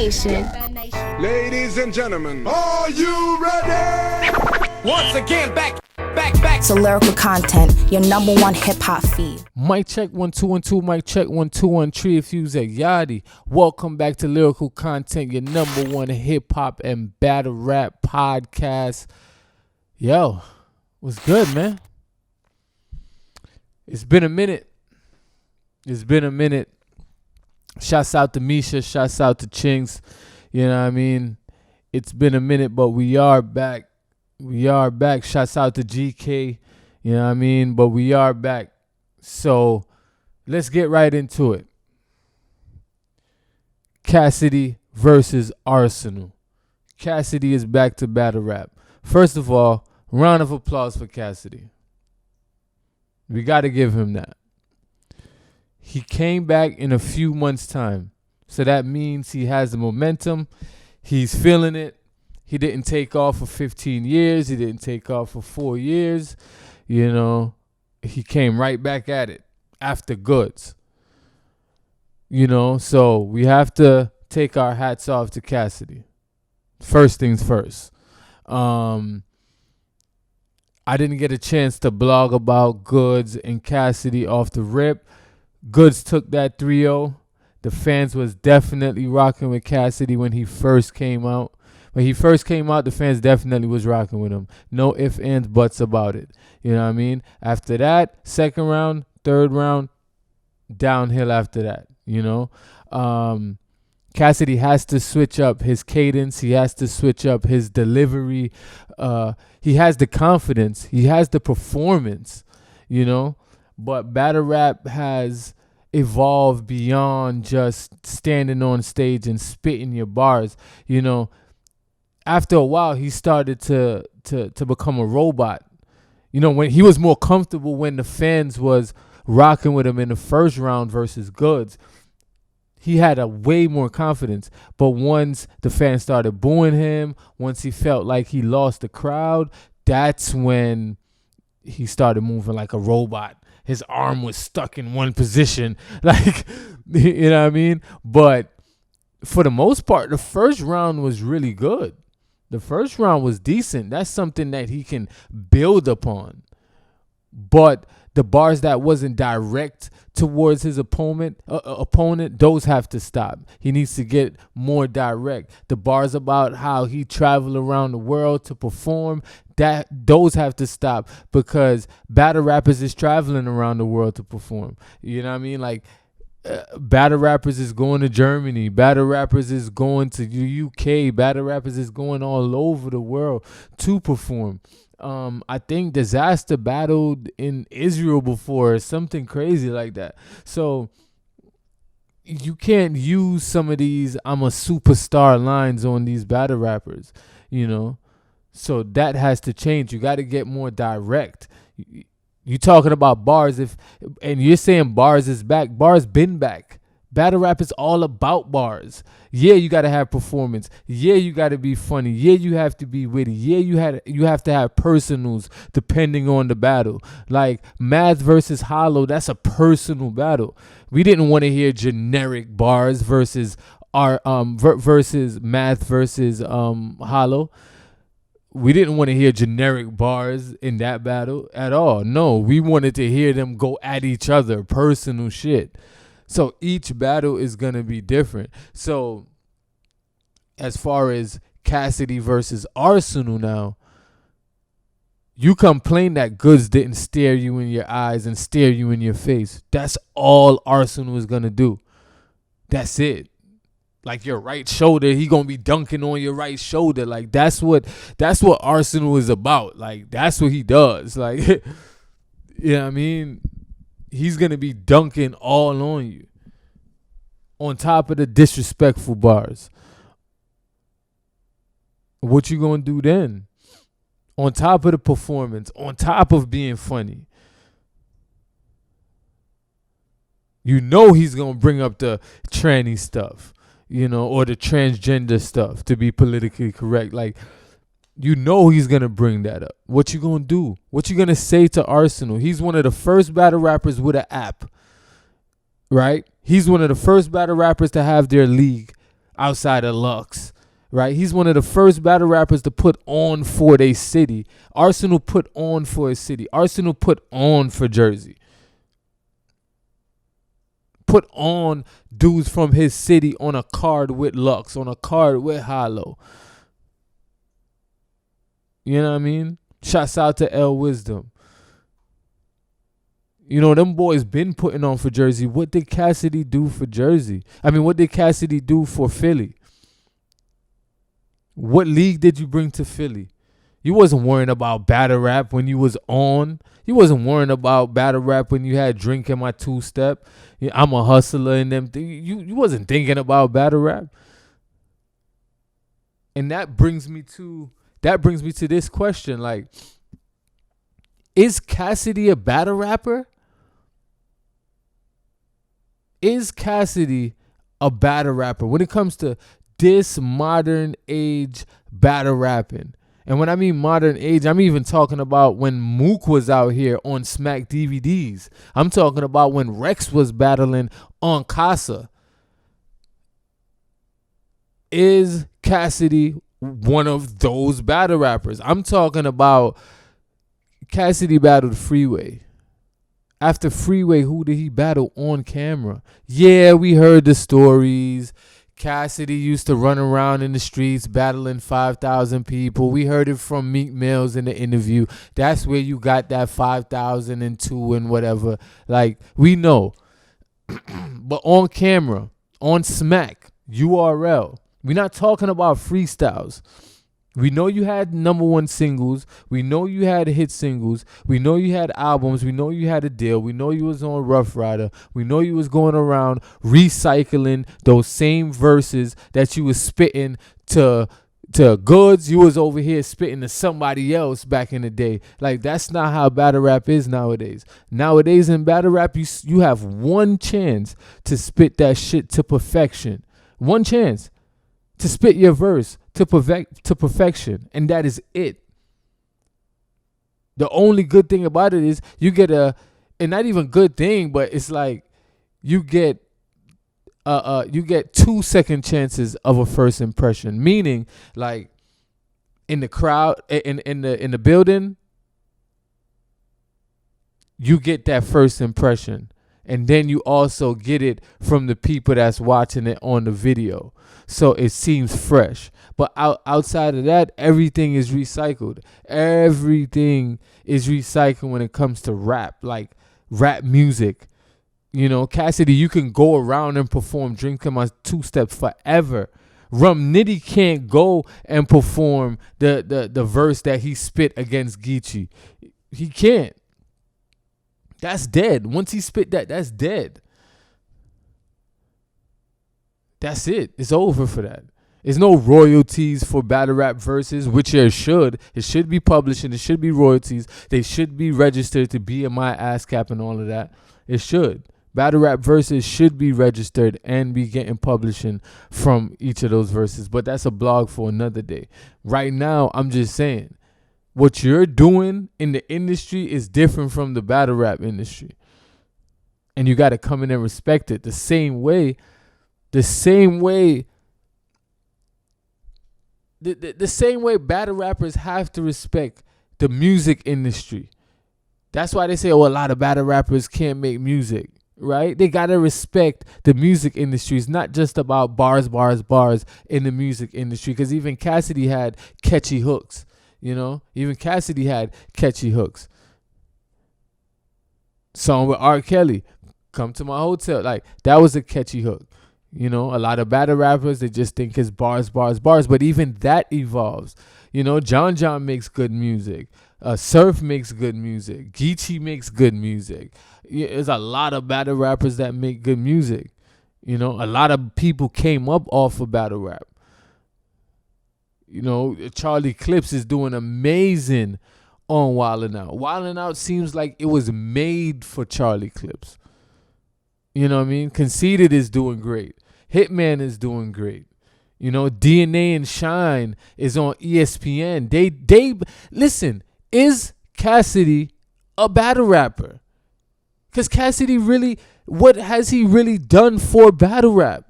Nation. Ladies and gentlemen, are you ready? Once again, back. So Lyrical Content, your number one hip hop feed. Mic check 1 2 1 2. Mic check 1 2 1 3. If you's at Yachty, welcome back to Lyrical Content, your number one hip hop and battle rap podcast. Yo, what's good, man? It's been a minute. Shouts out to Misha. Shouts out to Chinks. You know what I mean? It's been a minute, but we are back. Shouts out to GK. You know what I mean? But we are back. So let's get right into it. Cassidy versus Arsenal. Cassidy is back to battle rap. First of all, round of applause for Cassidy. We got to give him that. He came back in a few months' time. So that means he has the momentum. He's feeling it. He didn't take off for 15 years. He didn't take off for 4 years. You know, he came right back at it after goods. You know, so we have to take our hats off to Cassidy. First things first. I didn't get a chance to blog about Goods and Cassidy off the rip. Goods took that 3-0. The fans was definitely rocking with Cassidy when he first came out. When he first came out, the fans definitely was rocking with him. No ifs, ands, buts about it. You know what I mean? After that, second round, third round, downhill after that, you know? Cassidy has to switch up his cadence. He has to switch up his delivery. He has the confidence. He has the performance, you know? But battle rap has evolved beyond just standing on stage and spitting your bars, you know? After a while, he started to become a robot. You know, when he was more comfortable when the fans was rocking with him in the first round versus Goods, he had a way more confidence. But once the fans started booing him, once he felt like he lost the crowd, that's when he started moving like a robot. His arm was stuck in one position. Like, you know what I mean? But for the most part, the first round was really good. The first round was decent. That's something that he can build upon. But the bars that wasn't direct towards his opponent, those have to stop. He needs to get more direct. The bars about how he traveled around the world to perform, those have to stop, because battle rappers is traveling around the world to perform. You know what I mean? Like, battle rappers is going to Germany. Battle rappers is going to the UK. Battle rappers is going all over the world to perform. I think Disaster battled in Israel before, or something crazy like that. So you can't use some of these "I'm a superstar" lines on these battle rappers, you know. So that has to change. You got to get more direct. You talking about bars, and you're saying bars is back. Bars been back. Battle rap is all about bars. Yeah, you got to have performance. Yeah, you got to be funny. Yeah, you have to be witty. Yeah, you have to have personals depending on the battle. Like Math versus Hollow, that's a personal battle. We didn't want to hear generic bars versus versus Math versus Hollow. We didn't want to hear generic bars in that battle at all. No, we wanted to hear them go at each other, personal shit. So each battle is going to be different. So as far as Cassidy versus Arsenal now, you complain that Goods didn't stare you in your eyes and stare you in your face. That's all Arsenal is going to do. That's it. Like your right shoulder, he gonna be dunking on your right shoulder. Like that's what Arsenal is about. Like that's what he does. Like, you know what I mean? He's gonna be dunking all on you. On top of the disrespectful bars. What you gonna do then? On top of the performance, on top of being funny. You know he's gonna bring up the tranny stuff. You know, or the transgender stuff, to be politically correct. Like, you know he's going to bring that up. What you going to do? What you going to say to Arsenal? He's one of the first battle rappers with an app, right? He's one of the first battle rappers to have their league, outside of Lux, right? He's one of the first battle rappers to put on for their city. Arsenal put on for his city. Arsenal put on for Jersey. Put on dudes from his city on a card with Lux, on a card with Hollow. You know what I mean? Shouts out to L Wisdom. You know, them boys been putting on for Jersey. What did Cassidy do for Jersey? I mean, what did Cassidy do for Philly? What league did you bring to Philly? You wasn't worrying about battle rap when you was on. You wasn't worrying about battle rap when you had Drink in My Two-Step. I'm a hustler and them. You wasn't thinking about battle rap. And that brings me to this question. Like, is Cassidy a battle rapper? Is Cassidy a battle rapper when it comes to this modern age battle rapping? And when I mean modern age, I'm even talking about when Mook was out here on Smack DVDs. I'm talking about when Rex was battling on Casa. Is Cassidy one of those battle rappers? I'm talking about Cassidy battled Freeway. After Freeway, who did he battle on camera? Yeah, we heard the stories. Cassidy used to run around in the streets battling 5,000 people. We heard it from Meek Mills in the interview. That's where you got that 5,002 and whatever. Like, we know. But on camera, on Smack, URL, we're not talking about freestyles. We know you had number one singles. We know you had hit singles. We know you had albums. We know you had a deal. We know you was on Rough Rider. We know you was going around recycling those same verses that you was spitting to Goods. You was over here spitting to somebody else back in the day. Like, that's not how battle rap is nowadays. Nowadays in battle rap, you have one chance to spit that shit to perfection. One chance to spit your verse to perfection, and that is it. The only good thing about it is you get and not even good thing, but it's like you get 2 second chances of a first impression. Meaning, like, in the crowd, in the building, you get that first impression. And then you also get it from the people that's watching it on the video. So it seems fresh. But outside of that, everything is recycled. Everything is recycled when it comes to rap, like rap music. You know, Cassidy, you can go around and perform Drink in My Two-Step forever. Rum Nitty can't go and perform the verse that he spit against Geechee. He can't. That's dead. Once he spit that's dead. That's it. It's over for that. There's no royalties for battle rap verses, which there should. It should be published and it should be royalties. They should be registered to be in my ASCAP and all of that. It should. Battle rap verses should be registered and be getting publishing from each of those verses. But that's a blog for another day. Right now, I'm just saying, what you're doing in the industry is different from the battle rap industry. And you got to come in and respect it the same way the same way battle rappers have to respect the music industry. That's why they say, oh, a lot of battle rappers can't make music, right? They got to respect the music industry. It's not just about bars in the music industry, because even Cassidy had catchy hooks. You know, even Cassidy had catchy hooks. Song with R. Kelly, Come to My Hotel. Like, that was a catchy hook. You know, a lot of battle rappers, they just think it's bars. But even that evolves. You know, John makes good music. Surf makes good music. Geechee makes good music. There's a lot of battle rappers that make good music. You know, a lot of people came up off of battle rap. You know, Charlie Clips is doing amazing on Wildin' Out. Wildin' Out seems like it was made for Charlie Clips. You know what I mean? Conceited is doing great. Hitman is doing great. You know, DNA and Shine is on ESPN. They listen, is Cassidy a battle rapper? Because Cassidy really, what has he really done for battle rap?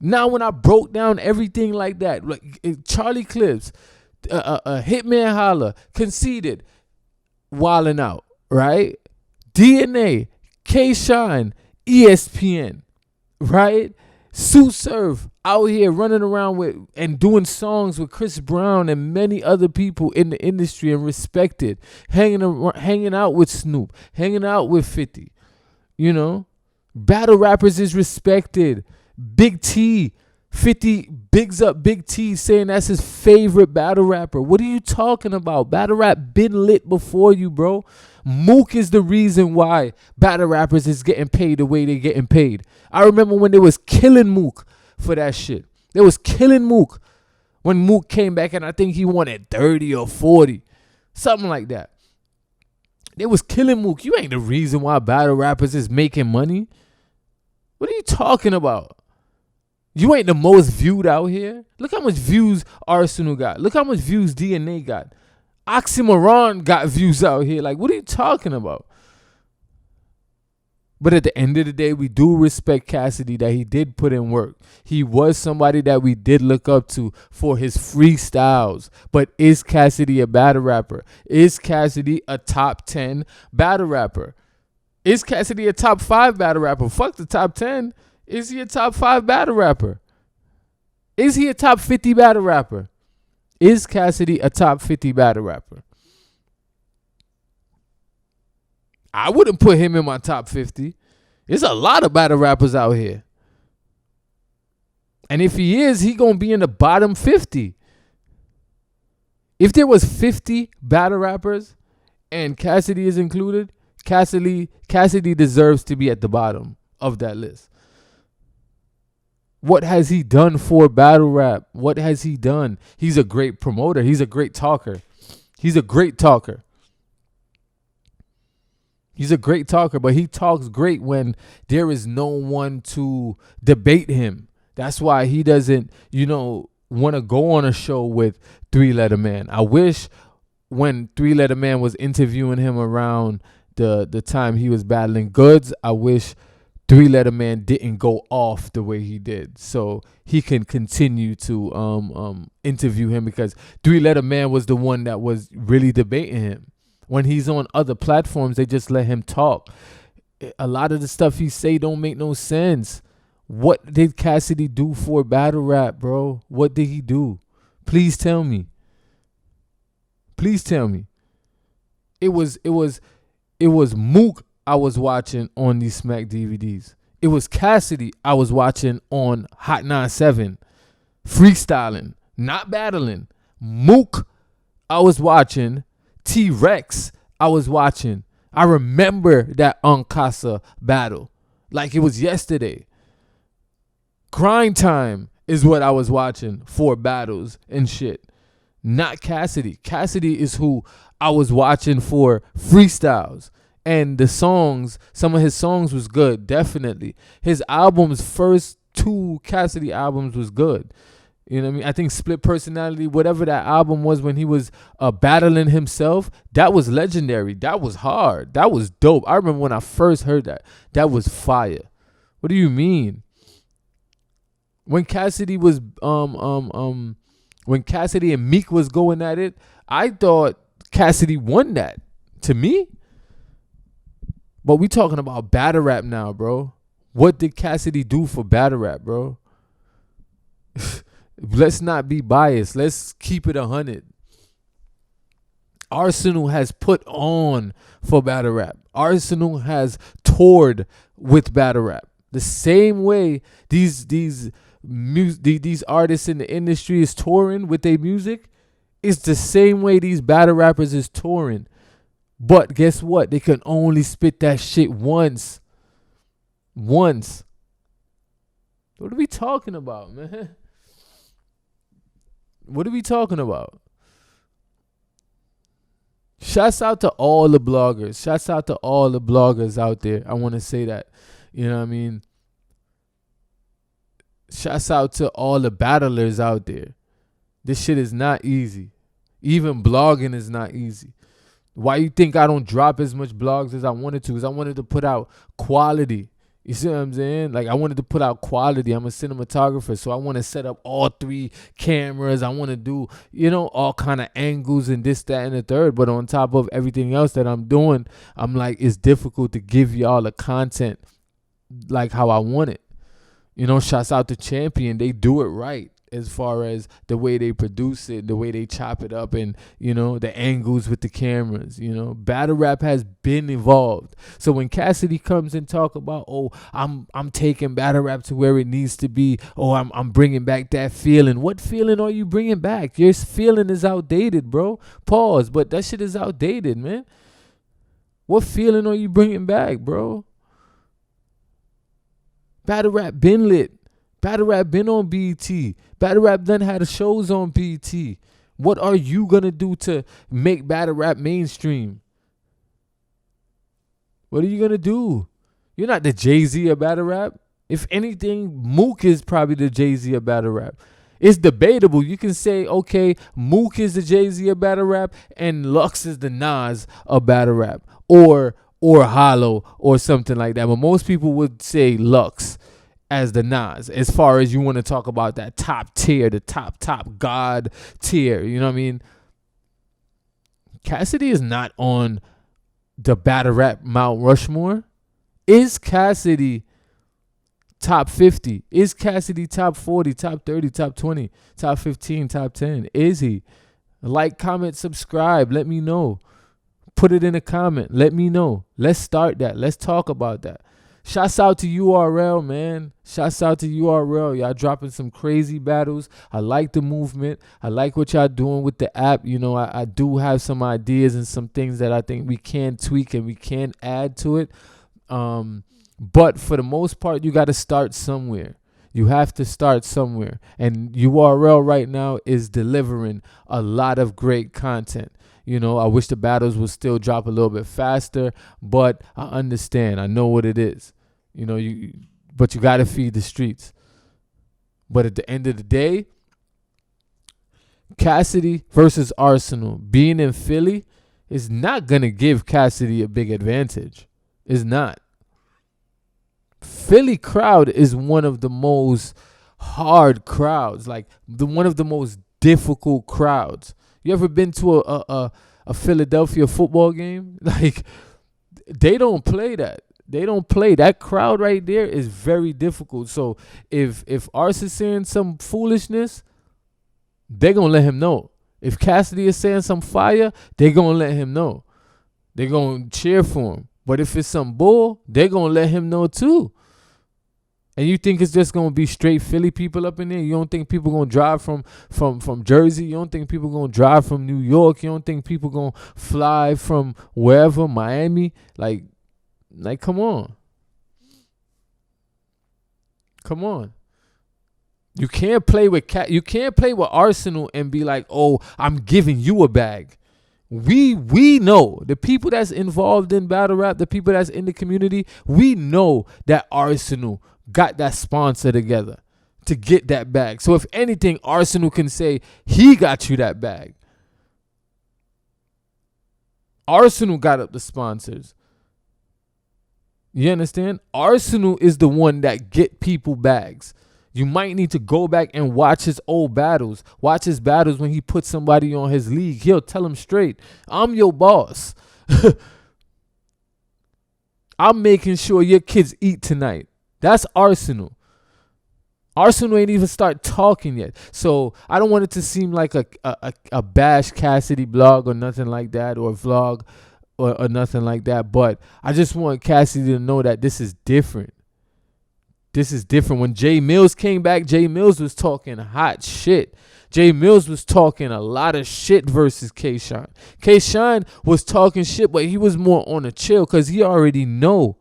Now when I broke down everything like that, like Charlie Clips, Hitman Holla, Conceited, Wildin' Out, right? DNA, K-Shine, ESPN, right? Sue Surf out here running around with and doing songs with Chris Brown and many other people in the industry and respected, hanging out with Snoop, hanging out with 50, you know? Battle rappers is respected. Big T, 50 bigs up Big T saying that's his favorite battle rapper. What are you talking about? Battle rap been lit before you, bro. Mook is the reason why battle rappers is getting paid the way they getting paid. I remember when they was killing Mook for that shit. They was killing Mook when Mook came back, and I think he wanted 30 or 40. Something like that. They was killing Mook. You ain't the reason why battle rappers is making money. What are you talking about? You ain't the most viewed out here. Look how much views Arsenal got. Look how much views DNA got. Oxymoron got views out here. Like, what are you talking about? But at the end of the day, we do respect Cassidy that he did put in work. He was somebody that we did look up to for his freestyles. But is Cassidy a battle rapper? Is Cassidy a top 10 battle rapper? Is Cassidy a top 5 battle rapper? Fuck the top 10. Is he a top 5 battle rapper? Is he a top 50 battle rapper? Is Cassidy a top 50 battle rapper? I wouldn't put him in my top 50. There's a lot of battle rappers out here. And if he is, he going to be in the bottom 50. If there was 50 battle rappers and Cassidy is included, Cassidy deserves to be at the bottom of that list. What has he done for battle rap? What has he done? He's a great promoter. He's a great talker. He's a great talker. He's a great talker, but he talks great when there is no one to debate him. That's why he doesn't, want to go on a show with Three Letter Man. I wish when Three Letter Man was interviewing him around the time he was battling Goods, I wish Three Letter Man didn't go off the way he did, so he can continue to interview him, because Three Letter Man was the one that was really debating him. When he's on other platforms, they just let him talk. A lot of the stuff he say don't make no sense. What did Cassidy do for battle rap, bro? What did he do? Please tell me. Please tell me. It was Mook I was watching on these Smack DVDs. It was Cassidy I was watching on Hot 97, freestyling, not battling. Mook I was watching. T-Rex I was watching. I remember that Uncasa battle like it was yesterday. Grind Time is what I was watching for battles and shit. Not Cassidy. Cassidy is who I was watching for freestyles. And the songs, some of his songs was good, definitely. His albums, first 2 Cassidy albums was good. You know what I mean? I think Split Personality, whatever that album was when he was battling himself, that was legendary. That was hard. That was dope. I remember when I first heard that. That was fire. What do you mean? When Cassidy was when Cassidy and Meek was going at it, I thought Cassidy won that. To me. But we talking about battle rap now, bro. What did Cassidy do for battle rap, bro? Let's not be biased. Let's keep it 100. Arsenal has put on for battle rap. Arsenal has toured with battle rap. The same way these artists in the industry is touring with their music, it's the same way these battle rappers is touring. But guess what? They can only spit that shit once. Once. What are we talking about, man? What are we talking about? Shouts out to all the bloggers. Shouts out to all the bloggers out there. I want to say that. You know what I mean? Shouts out to all the battlers out there. This shit is not easy. Even blogging is not easy. Why you think I don't drop as much blogs as I wanted to? Because I wanted to put out quality. You see what I'm saying? Like, I wanted to put out quality. I'm a cinematographer, so I want to set up all 3 cameras. I want to do, all kind of angles and this, that, and the third. But on top of everything else that I'm doing, I'm like, it's difficult to give y'all the content like how I want it. Shouts out to Champion. They do it right as far as the way they produce it, the way they chop it up, and, the angles with the cameras. Battle rap has been evolved. So when Cassidy comes and talk about, I'm taking battle rap to where it needs to be, I'm bringing back that feeling. What feeling are you bringing back? Your feeling is outdated, bro. Pause, but that shit is outdated, man. What feeling are you bringing back, bro? Battle rap been lit. Battle rap been on BET. Battle rap done had shows on BET. What are you going to do to make battle rap mainstream? What are you going to do? You're not the Jay-Z of battle rap. If anything, Mook is probably the Jay-Z of battle rap. It's debatable. You can say, okay, Mook is the Jay-Z of battle rap and Lux is the Nas of battle rap. Or Hollow or something like that. But most people would say Lux as the Nas, as far as you want to talk about that top tier, the top God tier. You know what I mean? Cassidy is not on the battle rap Mount Rushmore. Is Cassidy top 50? Is Cassidy top 40, top 30, top 20, top 15, top 10? Is he? Like, comment, subscribe. Let me know. Put it in a comment. Let me know. Let's start that. Let's talk about that. Shouts out to URL, man. Shouts out to URL. Y'all dropping some crazy battles. I like the movement. I like what y'all doing with the app. I do have some ideas and some things that I think we can tweak and we can add to it. But for the most part, you got to start somewhere. You have to start somewhere. And URL right now is delivering a lot of great content. I wish the battles would still drop a little bit faster, but I understand. I know what it is. But you got to feed the streets. But at the end of the day, Cassidy versus Arsenal being in Philly is not going to give Cassidy a big advantage. It's not. Philly crowd is one of the most hard crowds, like one of the most difficult crowds. You ever been to a Philadelphia football game? Like, they don't play that. They don't play. That crowd right there is very difficult. So if Ars is saying some foolishness, they're going to let him know. If Cassidy is saying some fire, they're going to let him know. They're going to cheer for him. But if it's some bull, they're going to let him know too. And you think it's just going to be straight Philly people up in there? You don't think people going to drive from Jersey? You don't think people going to drive from New York? You don't think people going to fly from wherever, Miami? Like come on. Come on. You can't play with Arsenal and be like, "Oh, I'm giving you a bag." We know, the people that's involved in battle rap, the people that's in the community, we know that Arsenal got that sponsor together to get that bag. So if anything, Arsenal can say he got you that bag. Arsenal got up the sponsors. You understand? Arsenal is the one that get people bags. You might need to go back and watch his old battles. Watch his battles when he puts somebody on his league. He'll tell him straight, I'm your boss. I'm making sure your kids eat tonight. That's Arsenal. Arsenal ain't even start talking yet. So I don't want it to seem like a Bash Cassidy blog or nothing like that, or vlog or nothing like that. But I just want Cassidy to know that this is different. This is different. When Jay Mills came back, Jay Mills was talking hot shit. Jay Mills was talking a lot of shit versus K-Shine. K-Shine was talking shit, but he was more on a chill because he already know.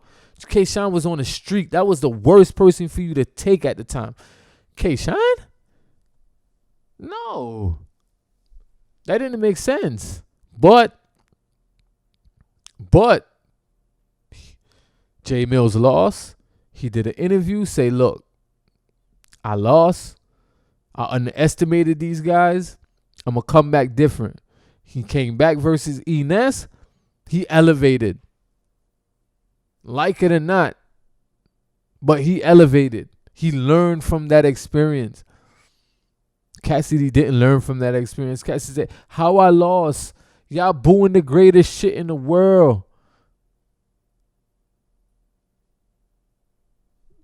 K-Shine was on a streak. That was the worst person for you to take at the time. K-Shine? No. That didn't make sense. But Jay Mills lost. He did an interview, say, look, I lost. I underestimated these guys. I'm going to come back different. He came back versus Enes. He elevated. Like it or not, but he elevated. He learned from that experience. Cassidy didn't learn from that experience. Cassidy said, how I lost. Y'all booing the greatest shit in the world.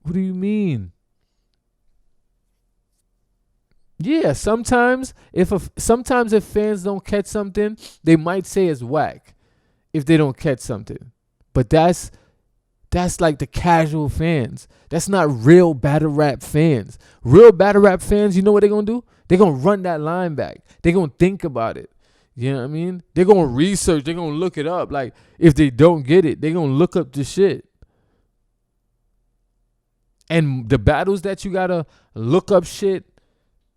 What do you mean? Yeah, sometimes if fans don't catch something, they might say it's whack if they don't catch something. But that's like the casual fans. That's not real battle rap fans. Real battle rap fans, you know what they're going to do? They're going to run that line back. They're going to think about it. You know what I mean? They're going to research. They're going to look it up. Like, if they don't get it, they're going to look up the shit. And the battles that you got to look up shit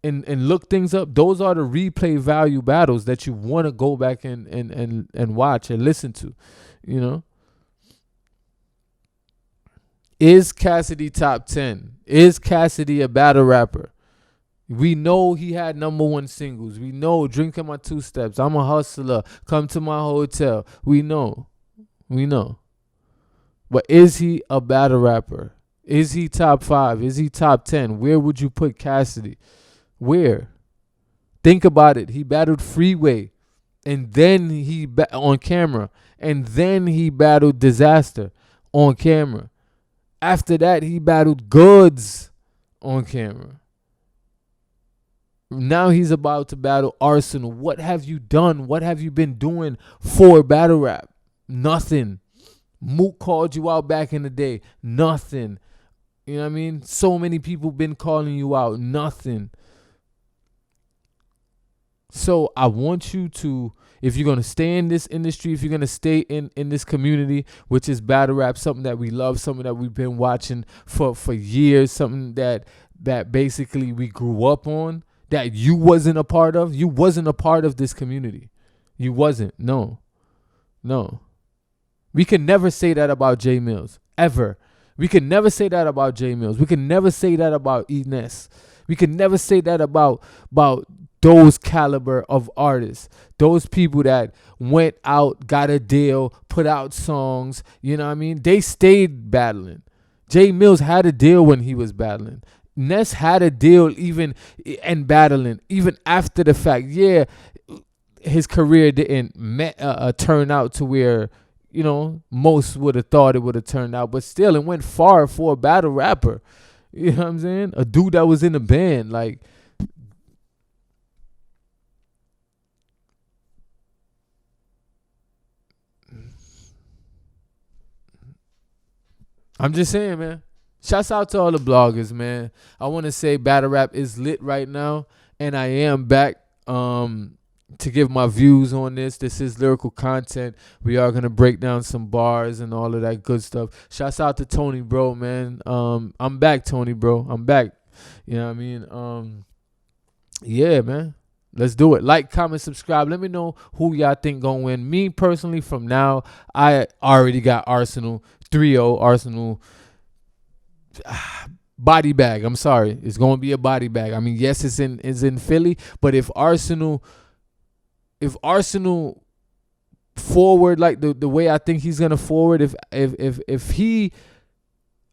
and look things up, those are the replay value battles that you want to go back and watch and listen to, you know? Is Cassidy top 10? Is Cassidy a battle rapper? We know he had #1 singles. We know Drinking My Two Steps, I'm a Hustler, Come to My Hotel. We know. But is he a battle rapper? Is he top 5? Is he top 10? Where would you put Cassidy? Where? Think about it. He battled Freeway, and then on camera, and then he battled Disaster on camera. After that, he battled Goods on camera. Now he's about to battle Arsenal. What have you done? What have you been doing for battle rap? Nothing. Mook called you out back in the day. Nothing. You know what I mean? So many people been calling you out. Nothing. So I want you to, if you're going to stay in this industry, if you're going to stay in this community, which is battle rap, something that we love, something that we've been watching for years, something that basically we grew up on, that you wasn't a part of. You wasn't a part of this community. You wasn't. No. We can never say that about J Mills. Ever. We can never say that about J Mills. We can never say that about Enes. We can never say that about those caliber of artists. Those people that went out, got a deal, put out songs. You know what I mean? They stayed battling. J Mills had a deal when he was battling. Ness had a deal even and battling, even after the fact. Yeah, his career didn't turn out to where, you know, most would have thought it would have turned out. But still, it went far for a battle rapper. You know what I'm saying? A dude that was in a band. Like, I'm just saying, man. Shouts out to all the bloggers, man. I want to say battle rap is lit right now, and I am back to give my views on this. This is Lyrical Content. We are going to break down some bars and all of that good stuff. Shouts out to Tony, bro, man. I'm back, Tony, bro. I'm back. You know what I mean? Yeah, man. Let's do it. Like, comment, subscribe. Let me know who y'all think gonna win. Me, personally, from now, I already got Arsenal 3-0. Arsenal body bag. I'm sorry. It's going to be a body bag. I mean, yes, it's in Philly, but if Arsenal forward like the way I think he's going to forward, if he,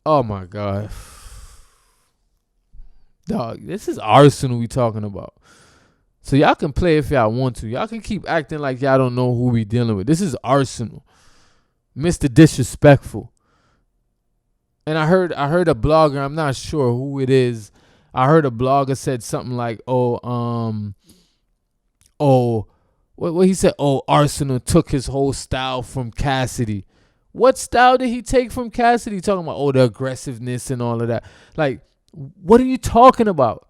oh my God. Dog, this is Arsenal we talking about. So y'all can play if y'all want to. Y'all can keep acting like y'all don't know who we dealing with. This is Arsenal. Mr. Disrespectful. And I heard a blogger, I'm not sure who it is. I heard a blogger said something like, what he said, Arsenal took his whole style from Cassidy. What style did he take from Cassidy? Talking about, the aggressiveness and all of that. Like, what are you talking about?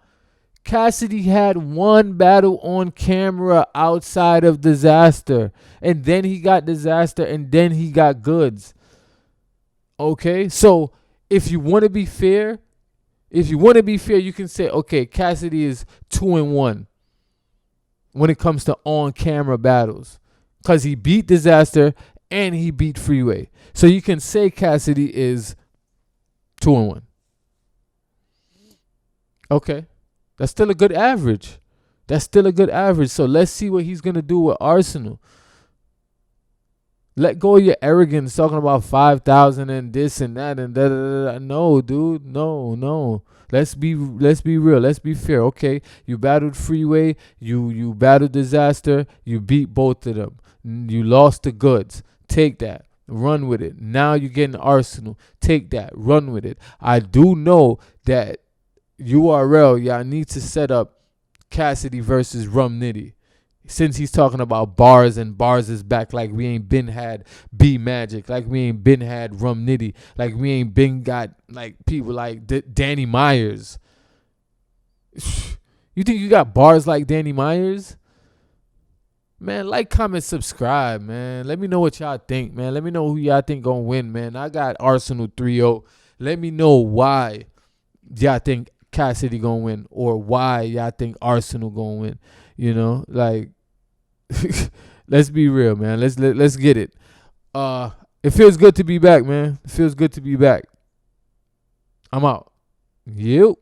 Cassidy had one battle on camera outside of Disaster. And then he got Disaster, and then he got Goods. Okay? So, if you want to be fair, you can say, okay, Cassidy is 2-1 when it comes to on-camera battles, because he beat Disaster and he beat Freeway. So you can say Cassidy is 2-1. Okay, that's still a good average. So let's see what he's gonna do with Arsenal. Let go of your arrogance talking about 5,000 and this and that and da da da. Da. No, dude. No. Let's be real. Let's be fair. Okay, you battled Freeway. You battled Disaster. You beat both of them. You lost the goods. Take that. Run with it. Now you're getting Arsenal. Take that. Run with it. I do know that URL, y'all need to set up Cassidy versus Rum Nitty. Since he's talking about bars and bars is back, like we ain't been had B Magic, like we ain't been had Rum Nitty, like we ain't been got like people like Danny Myers. You think you got bars like Danny Myers? Man, like, comment, subscribe, man. Let me know what y'all think, man. Let me know who y'all think gonna win, man. I got Arsenal 3-0. Let me know why y'all think Cassidy gonna win or why y'all think Arsenal gonna win. You know, like, let's be real, man. Let's get it. It feels good to be back, man. It feels good to be back. I'm out. Yep.